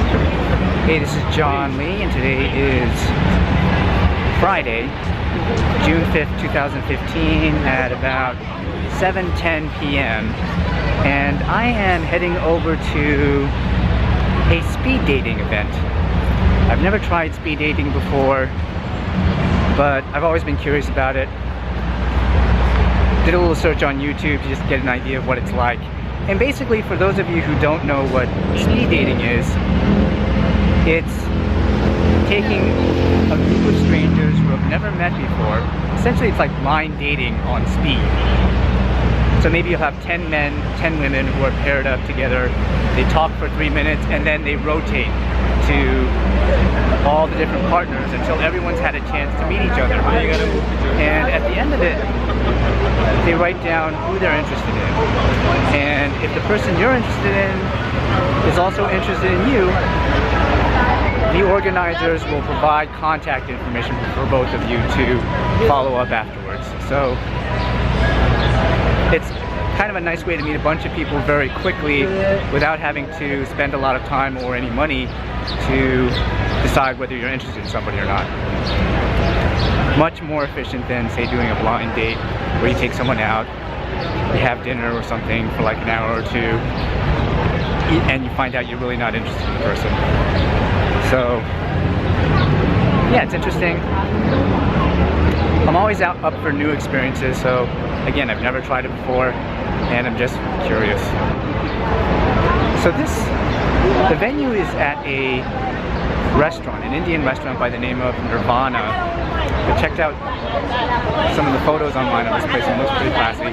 Hey, this is John Lee, and today is Friday, June 5th, 2015 at about 7:10 p.m. and I am heading over to a speed dating event. I've never tried speed dating before, but I've always been curious about it. Did a little search on YouTube to just get an idea of what it's like. And basically, for those of you who don't know what speed dating is, it's taking a group of strangers who have never met before. Essentially, it's like blind dating on speed. So maybe you'll have 10 men, 10 women who are paired up together. They talk for 3 minutes and then they rotate to all the different partners until everyone's had a chance to meet each other. And at the end of it, they write down who they're interested in. And if the person you're interested in is also interested in you, the organizers will provide contact information for both of you to follow up afterwards. So it's kind of a nice way to meet a bunch of people very quickly without having to spend a lot of time or any money to decide whether you're interested in somebody or not. Much more efficient than, say, doing a blind date where you take someone out, you have dinner or something for like an hour or two, and you find out you're really not interested in the person. So, yeah, it's interesting. I'm always up for new experiences, so again, I've never tried it before, and I'm just curious. So the venue is at a restaurant, an Indian restaurant by the name of Nirvana. I checked out some of the photos online of this place and it looks pretty classy.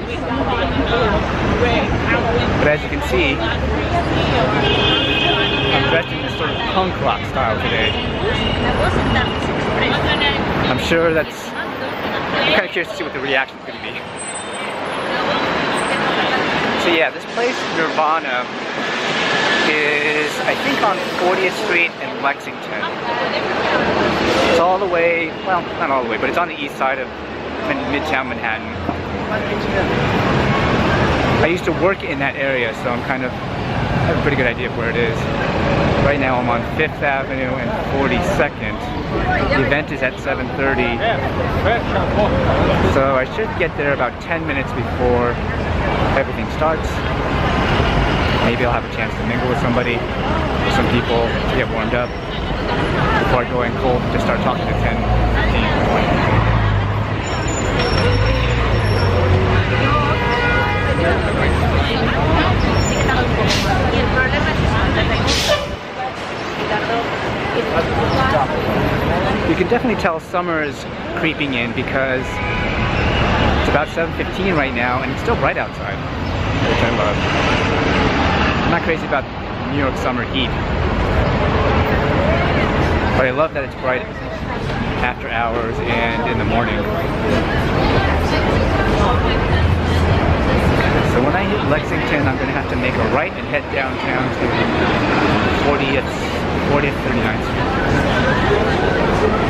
But as you can see, I'm dressed in this sort of punk rock style today. I'm sure I'm kind of curious to see what the reaction's going to be. So yeah, this place, Nirvana, is, I think, on 40th Street in Lexington. It's all the way, well, not all the way, but it's on the east side of Midtown Manhattan. I used to work in that area, so I have a pretty good idea of where it is. Right now I'm on 5th Avenue and 42nd. The event is at 7:30, so I should get there about 10 minutes before everything starts. Maybe I'll have a chance to mingle with somebody, with some people, to get warmed up before I go in cold and just start talking to 10, 15, 20. You can definitely tell summer is creeping in because it's about 7:15 right now and it's still bright outside, which I love. I'm not crazy about New York summer heat, but I love that it's bright after hours and in the morning. So when I hit Lexington, I'm going to have to make a right and head downtown to 40th 39th Street.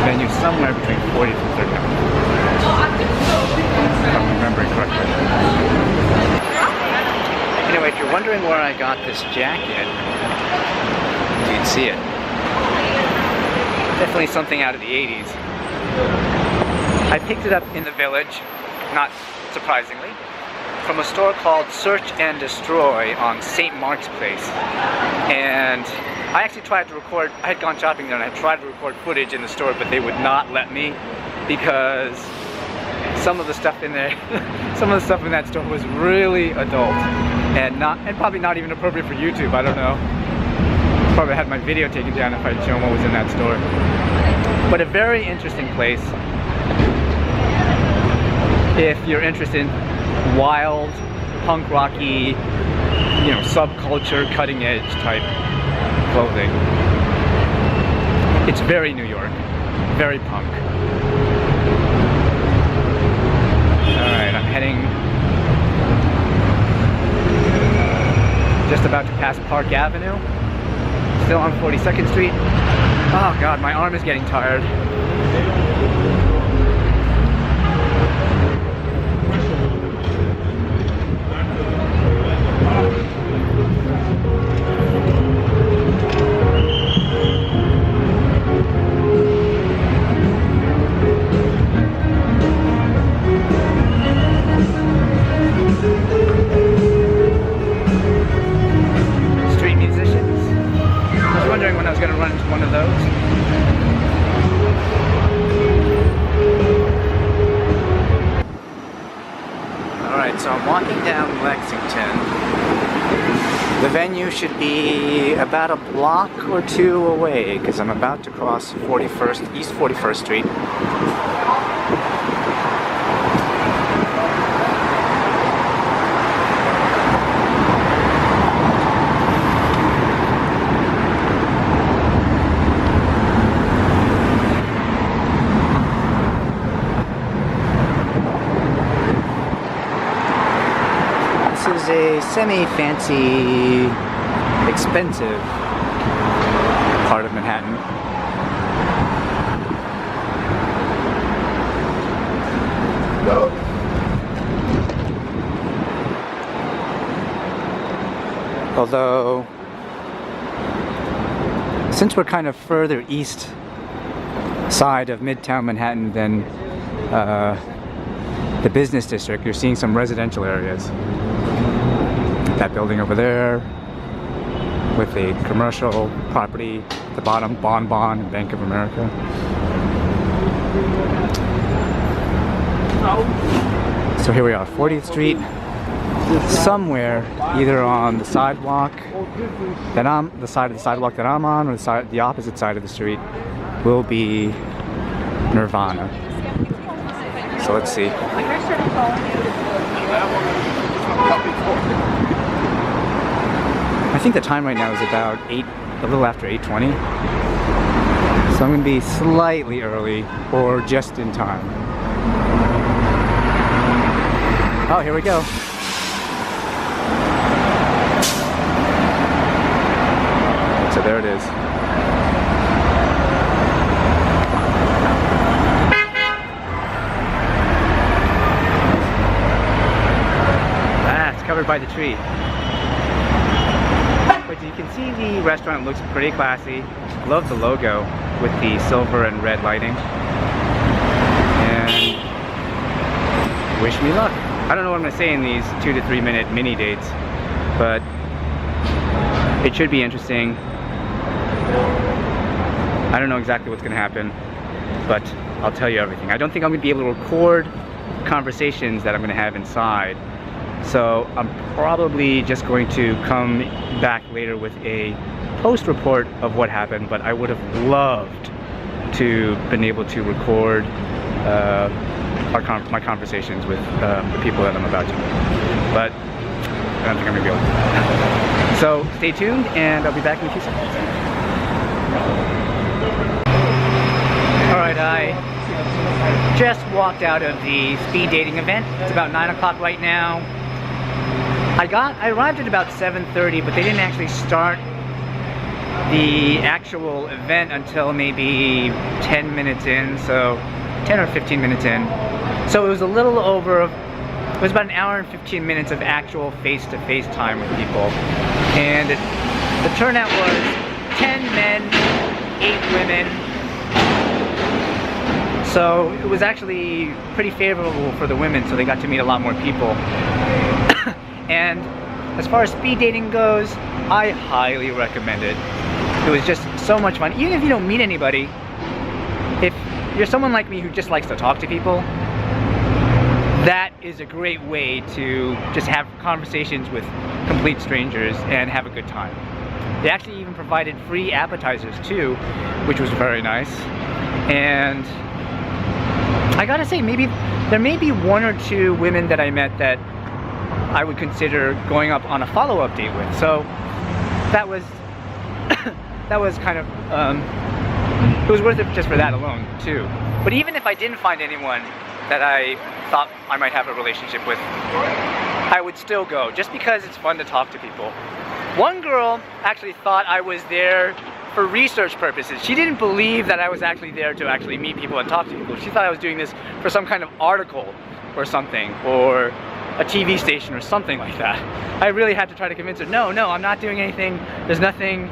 Venue somewhere between 40th and 39th. If I'm remembering correctly. Anyway, if you're wondering where I got this jacket, you can see it. Definitely something out of the 80s. I picked it up in the Village, not surprisingly, from a store called Search and Destroy on St. Mark's Place. And I actually tried to record, I had gone shopping there and I tried to record footage in the store, but they would not let me because some of the stuff in there, some of the stuff in that store was really adult and probably not even appropriate for YouTube. I don't know. Probably had my video taken down if I'd shown what was in that store. But a very interesting place if you're interested in wild, punk rocky, subculture, cutting edge type clothing. It's very New York, very punk. Alright, I'm heading just about to pass Park Avenue. Still on 42nd Street. Oh god, my arm is getting tired. wondering when I was going to run into one of those. Alright, so I'm walking down Lexington. The venue should be about a block or two away because I'm about to cross 41st, East 41st Street. This is a semi-fancy, expensive part of Manhattan. Although, since we're kind of further east side of Midtown Manhattan than the business district, you're seeing some residential areas. That building over there with a commercial property at the bottom, Bon and Bank of America. So here we are, 40th Street. Somewhere, either on the sidewalk that the side of the sidewalk that I'm on, or the opposite side of the street, will be Nirvana. So let's see. I think the time right now is about a little after 8:20. So I'm going to be slightly early or just in time. Oh, here we go. So there it is. Ah, it's covered by the tree. But you can see the restaurant looks pretty classy. Love the logo with the silver and red lighting. And wish me luck. I don't know what I'm going to say in these 2 to 3 minute mini dates, but it should be interesting. I don't know exactly what's going to happen, but I'll tell you everything. I don't think I'm going to be able to record conversations that I'm going to have inside. So I'm probably just going to come back later with a post report of what happened, but I would have loved to been able to record my conversations with the people that I'm about to meet. But I don't think I'm going to be able to. So stay tuned and I'll be back in a few seconds. Alright, I just walked out of the speed dating event. It's about 9 o'clock right now. I arrived at about 7:30, but they didn't actually start the actual event until maybe 10 minutes in, so 10 or 15 minutes in. So it was a little over, it was about an hour and 15 minutes of actual face-to-face time with people. And the turnout was 10 men, 8 women. So it was actually pretty favorable for the women, so they got to meet a lot more people. And as far as speed dating goes, I highly recommend it. It was just so much fun. Even if you don't meet anybody, if you're someone like me who just likes to talk to people, that is a great way to just have conversations with complete strangers and have a good time. They actually even provided free appetizers too, which was very nice. And I gotta say, there may be 1 or 2 women that I met that I would consider going up on a follow-up date with. So that was that was kind of it was worth it just for that alone too. But even if I didn't find anyone that I thought I might have a relationship with, I would still go just because it's fun to talk to people. One girl actually thought I was there for research purposes. She didn't believe that I was actually there to actually meet people and talk to people. She thought I was doing this for some kind of article or something, or a TV station or something like that. I really had to try to convince her, no, I'm not doing anything. There's nothing,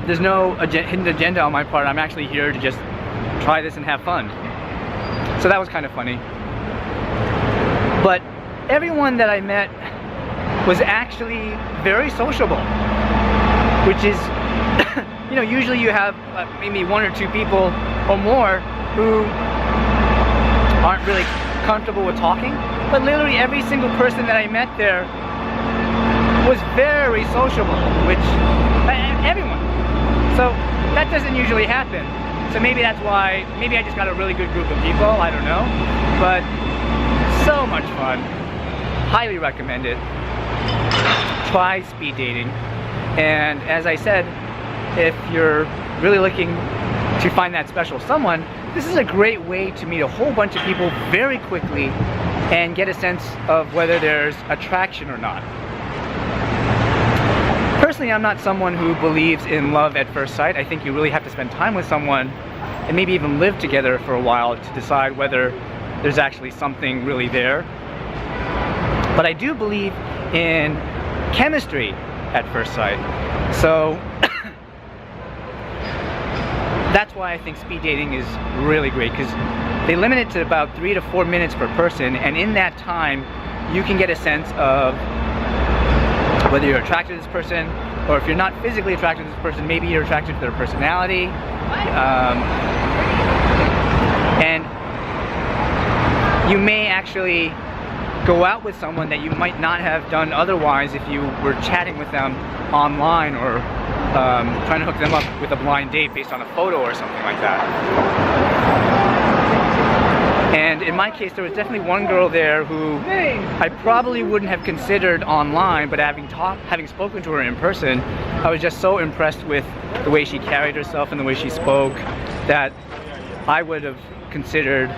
there's no hidden agenda on my part. I'm actually here to just try this and have fun. So that was kind of funny. But everyone that I met was actually very sociable, which is you know, usually you have maybe 1 or 2 people or more who aren't really comfortable with talking, but literally every single person that I met there was very sociable, which everyone. So that doesn't usually happen. So maybe that's why, maybe I just got a really good group of people, I don't know. But so much fun. Highly recommend it. Try speed dating. And as I said, if you're really looking to find that special someone, this is a great way to meet a whole bunch of people very quickly and get a sense of whether there's attraction or not. Personally, I'm not someone who believes in love at first sight. I think you really have to spend time with someone and maybe even live together for a while to decide whether there's actually something really there. But I do believe in chemistry at first sight. So that's why I think speed dating is really great, because they limit it to about 3 to 4 minutes per person, and in that time you can get a sense of whether you're attracted to this person, or if you're not physically attracted to this person, maybe you're attracted to their personality. And you may actually go out with someone that you might not have done otherwise if you were chatting with them online, or trying to hook them up with a blind date based on a photo or something like that. And in my case, there was definitely one girl there who I probably wouldn't have considered online, but having spoken to her in person, I was just so impressed with the way she carried herself and the way she spoke that I would have considered,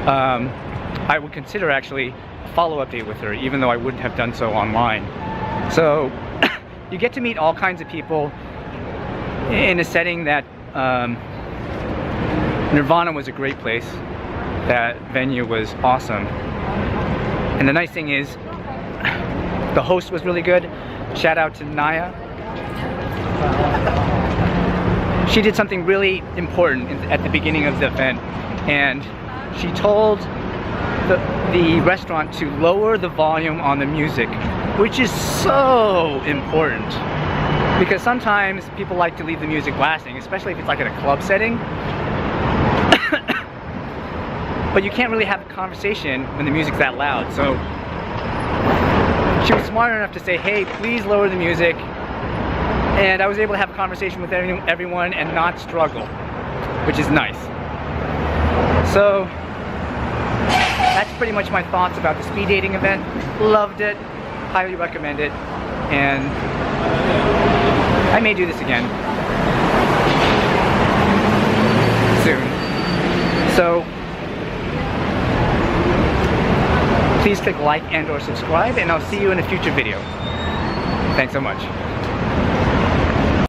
I would consider actually a follow-up date with her, even though I wouldn't have done so online. So you get to meet all kinds of people in a setting that Nirvana was a great place. That venue was awesome. And the nice thing is, the host was really good. Shout out to Naya. She did something really important at the beginning of the event, and she told the restaurant to lower the volume on the music, which is so important. Because sometimes people like to leave the music blasting, especially if it's like in a club setting. But you can't really have a conversation when the music's that loud. So she was smart enough to say, hey, please lower the music. And I was able to have a conversation with everyone and not struggle, which is nice. So that's pretty much my thoughts about the speed dating event. Loved it, highly recommend it, and I may do this again soon. So please click like and/or subscribe, and I'll see you in a future video. Thanks so much.